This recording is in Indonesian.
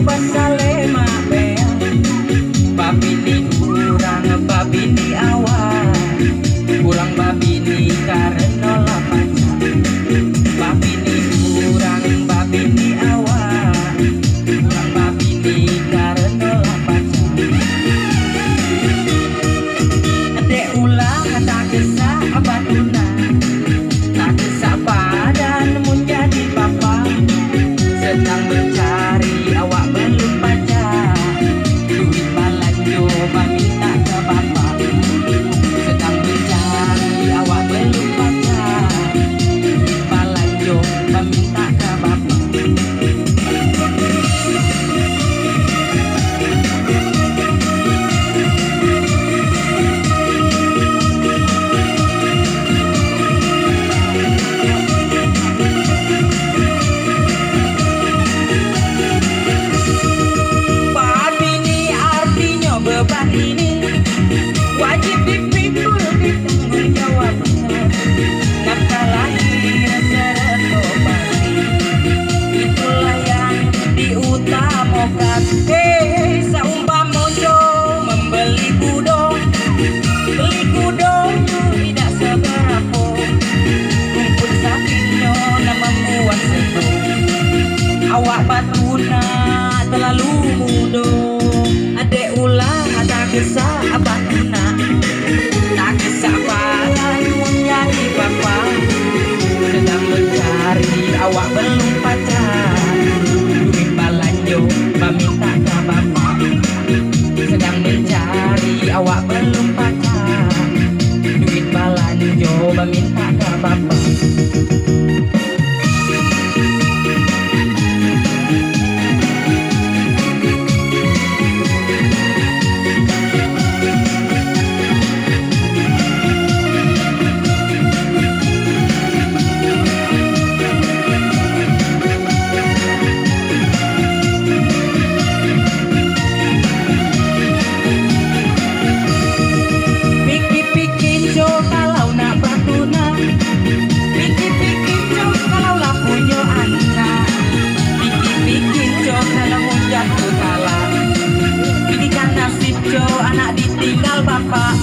Pasalema bea babini kurang babini awal kurang babini karena lapaca babini kurang babini awal kurang babini karena lapaca adek ulah tagesa batunak tagesa badan menjadi papa sedang mencari awak belum pacar duit balanjo minta ke bapak sedang mencari awak belum pacar duit balanjo minta ke bapak beban ini wajib dipikul ditanggung jawab nafkah lahir sertobati itulah yang diutamakan. Seumpama mojo membeli kudo beli kudo tidak seberapa rumput sapinya nama membuat sentuh awak batunak terlalu mudah. Adek ulah tagesa batunak tagesa badan menjadi papa sedang mencari awak belum pacar duit balanjo minta ke bapak sedang mencari awak belum pacar duit balanjo minta ke bapak. Anak ditinggal bapak